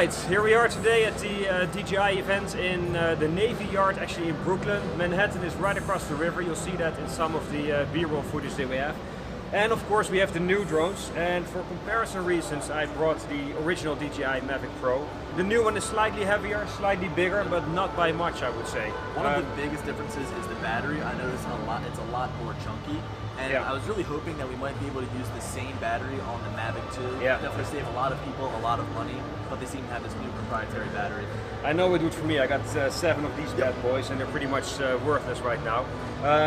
Alright, here we are today at the DJI event in the Navy Yard, actually in Brooklyn. Manhattan is right across the river. You'll see that in some of the B-roll footage that we have. And of course we have the new drones, and for comparison reasons I brought the original DJI Mavic Pro. The new one is slightly heavier, slightly bigger, but not by much, I would say. One of the biggest differences is the battery. I noticed it's a lot more chunky, and I was really hoping that we might be able to use the same battery on the Mavic 2. Yeah. Definitely save a lot of people a lot of money, but they seem to have this new proprietary battery. I know it would for me. I got 7 of these bad boys, and they're pretty much worthless right now.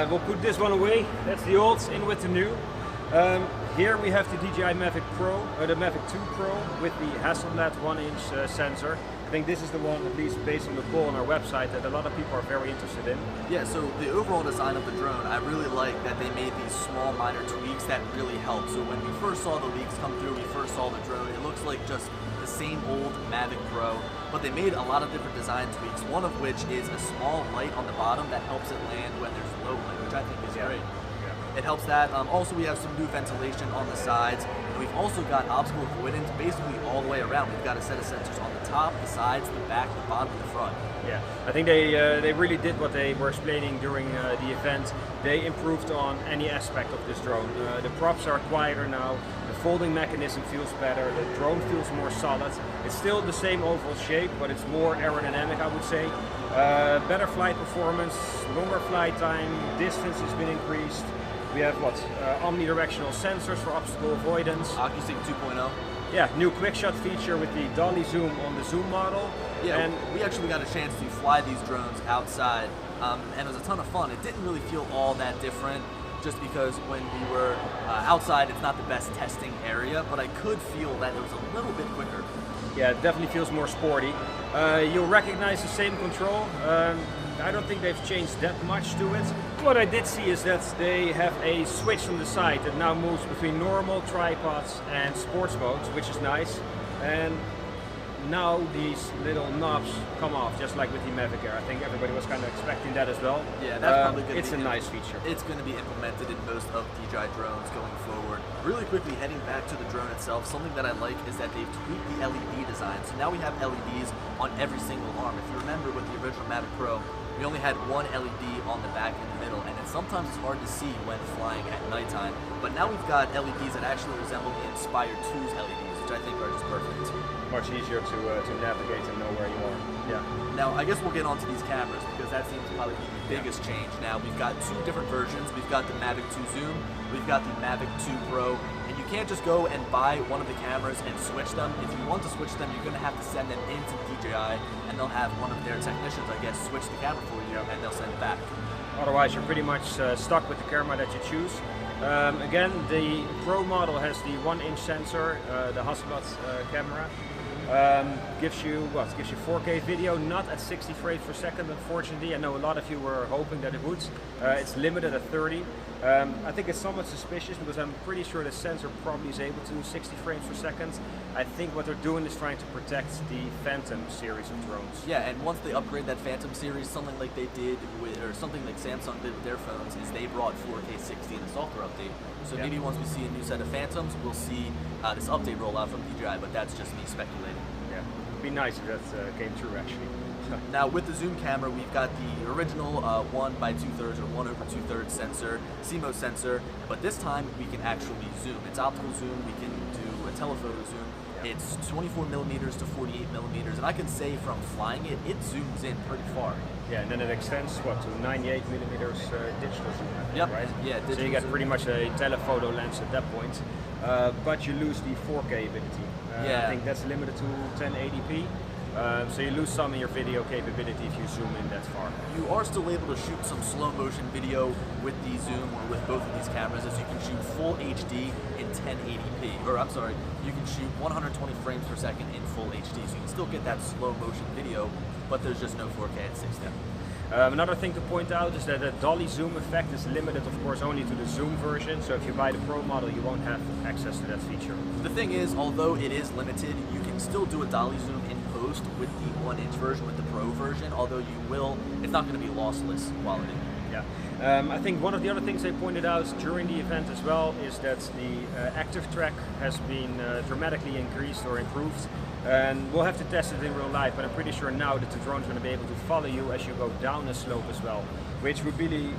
We'll put this one away. That's the old, in with the new. Here we have the DJI Mavic Pro, the Mavic 2 Pro with the Hasselblad 1-inch sensor. I think this is the one, at least based on the poll on our website, that a lot of people are very interested in. Yeah, so the overall design of the drone, I really like that they made these small minor tweaks that really help. So when we first saw the leaks come through, we first saw the drone, it looks like just the same old Mavic Pro, but they made a lot of different design tweaks, one of which is a small light on the bottom that helps it land when there's low light, which I think is great. It helps that. Also, we have some new ventilation on the sides. And we've also got obstacle avoidance basically all the way around. We've got a set of sensors on the top, the sides, the back, the bottom, and the front. Yeah, I think they really did what they were explaining during the event. They improved on any aspect of this drone. The props are quieter now. The folding mechanism feels better. The drone feels more solid. It's still the same overall shape, but it's more aerodynamic, I would say. Better flight performance, longer flight time, distance has been increased. We have what? Omnidirectional sensors for obstacle avoidance. OcuSync 2.0. Yeah, new quick shot feature with the Dolly Zoom on the Zoom model. Yeah, and we actually got a chance to fly these drones outside, and it was a ton of fun. It didn't really feel all that different, just because when we were outside, it's not the best testing area, but I could feel that it was a little bit quicker. Yeah, it definitely feels more sporty. You'll recognize the same control. I don't think they've changed that much to it. What I did see is that they have a switch on the side that now moves between normal, tripods and sports modes, which is nice. And now these little knobs come off, just like with the Mavic Air. I think everybody was kind of expecting that as well. Yeah, that's probably good. It's a nice feature. It's going to be implemented in most of DJI drones going forward. Really quickly, heading back to the drone itself, something that I like is that they've tweaked the LED design. So now we have LEDs on every single arm. If you remember with the original Mavic Pro, we only had one LED on the back and the middle, and sometimes it's hard to see when flying at nighttime. But now we've got LEDs that actually resemble the Inspire 2's LEDs, which I think are just perfect. Much easier to navigate and know where you are. Yeah. Now, I guess we'll get onto these cameras because that seems to probably be the biggest change. Now, we've got 2 different versions. We've got the Mavic 2 Zoom, we've got the Mavic 2 Pro, and you can't just go and buy one of the cameras and switch them. If you want to switch them, you're going to have to send them into DJI, and they'll have one of their technicians, I guess, switch the camera for you, and they'll send it back. Otherwise, you're pretty much stuck with the camera that you choose. Again, the Pro model has the 1-inch sensor, the Hasselblad camera. Gives you 4K video, not at 60 frames per second, unfortunately. I know a lot of you were hoping that it would. It's limited at 30. I think it's somewhat suspicious because I'm pretty sure the sensor probably is able to do 60 frames per second. I think what they're doing is trying to protect the Phantom series of drones. Yeah, and once they upgrade that Phantom series, something like they did with, or something like Samsung did with their phones, is they brought 4K 60 in the software update. So maybe once we see a new set of Phantoms, we'll see this update roll out from DJI, but that's just me speculating. Yeah, it'd be nice if that came true actually. Now with the zoom camera, we've got the original 1 by 2/3 or 1 over 2/3 sensor, CMOS sensor, but this time we can actually zoom. It's optical zoom, we can do a telephoto zoom. It's 24 millimeters to 48 millimeters, and I can say from flying it, it zooms in pretty far. Yeah, and then it extends to 98 millimeters digital zoom, I think, right? Yeah, digital. So you get pretty much a telephoto lens at that point, but you lose the 4K ability. I think that's limited to 1080p. So you lose some of your video capability if you zoom in that far. You are still able to shoot some slow motion video with the zoom or with both of these cameras, as you can shoot full HD in 1080p, or I'm sorry, you can shoot 120 frames per second in full HD, so you can still get that slow motion video, but there's just no 4K at 60. Another thing to point out is that the Dolly Zoom effect is limited, of course, only to the Zoom version. So if you buy the Pro model, you won't have access to that feature. The thing is, although it is limited, you can still do a Dolly Zoom in post with the 1-inch version, with the Pro version, although it's not going to be lossless quality. Yeah. I think one of the other things they pointed out during the event as well is that the active track has been dramatically increased or improved. And we'll have to test it in real life, but I'm pretty sure now that the drone's going to be able to follow you as you go down the slope as well, which would really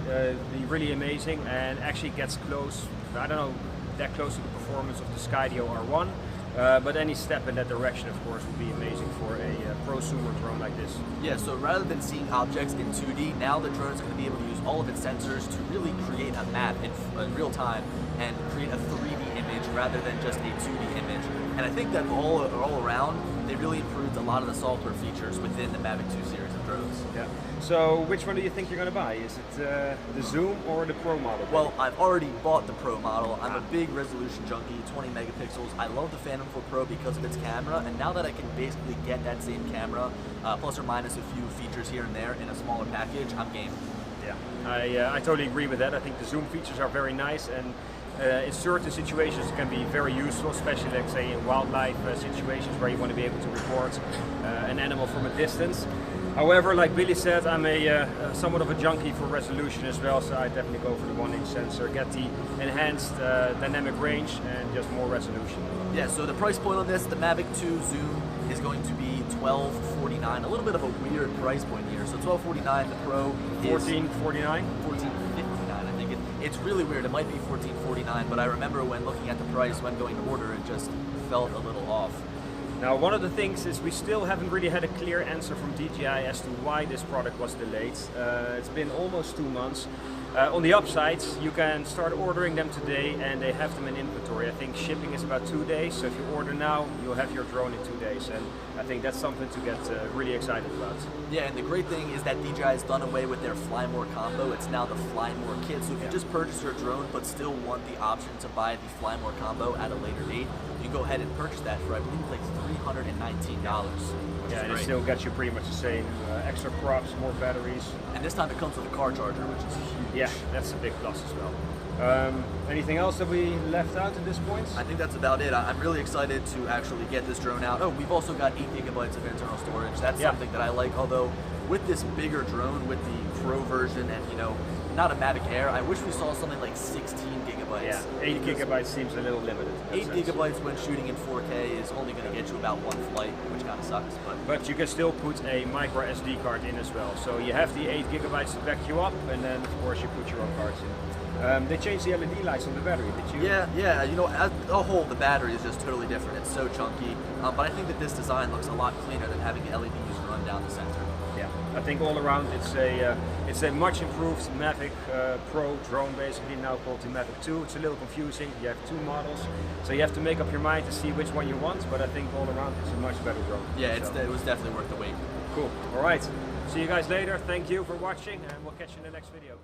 be really amazing and actually gets close, I don't know, that close to the performance of the Skydio R1. But any step in that direction, of course, would be amazing for a prosumer drone like this. Yeah, so rather than seeing objects in 2D, now the drone is going to be able to use all of its sensors to really create a map in real time and create a 3D image rather than just a 2D image. And I think that all around, they really improved a lot of the software features within the Mavic 2 series of drones. Yeah. So which one do you think you're going to buy? Is it the Zoom or the Pro model? Well, I've already bought the Pro model. I'm a big resolution junkie, 20 megapixels. I love the Phantom 4 Pro because of its camera, and now that I can basically get that same camera, plus or minus a few features here and there in a smaller package, I'm game. Yeah, I totally agree with that. I think the Zoom features are very nice, and in certain situations it can be very useful, especially let's say in wildlife situations where you want to be able to record an animal from a distance. However, like Billy said, I'm somewhat of a junkie for resolution as well, so I definitely go for the 1-inch sensor, get the enhanced dynamic range and just more resolution. Yeah, so the price point on this, the Mavic 2 Zoom is going to be $1249, a little bit of a weird price point here. So $1249, the Pro is $1449? $1459, I think. It's really weird, it might be $1449, but I remember when looking at the price when going to order, it just felt a little off. Now, one of the things is we still haven't really had a clear answer from DJI as to why this product was delayed. It's been almost 2 months. On the upside, you can start ordering them today and they have them in inventory. I think shipping is about 2 days, so if you order now, you'll have your drone in 2 days. And I think that's something to get really excited about. Yeah, and the great thing is that DJI has done away with their Fly More combo. It's now the Fly More kit. So if you just purchase your drone but still want the option to buy the Fly More combo at a later date, you can go ahead and purchase that for, I believe, like $319. Yeah, and it still gets you pretty much the same extra props, more batteries. And this time it comes with a car charger, which is huge. Yeah, that's a big plus as well. Anything else that we left out at this point? I think that's about it. I'm really excited to actually get this drone out. Oh, we've also got 8 gigabytes of internal storage. That's something that I like, although with this bigger drone, with the Pro version and, you know, not a Mavic Air, I wish we saw something like 16 gigabytes. Yeah, 8 gigabytes seems a little limited. 8 gigabytes when shooting in 4K is only going to get you about one flight, which kind of sucks. But you can still put a micro SD card in as well. So you have the 8 gigabytes to back you up, and then of course you put your own cards in. They changed the LED lights on the battery, did you? Yeah, you know, as a whole, the battery is just totally different. It's so chunky, but I think that this design looks a lot cleaner than having the LEDs run down the center. Yeah, I think all around it's a much improved Mavic Pro drone, basically now called the Mavic 2. It's a little confusing. You have 2 models, so you have to make up your mind to see which one you want. But I think all around it's a much better drone. Yeah, it was definitely worth the wait. Cool. All right. See you guys later. Thank you for watching, and we'll catch you in the next video.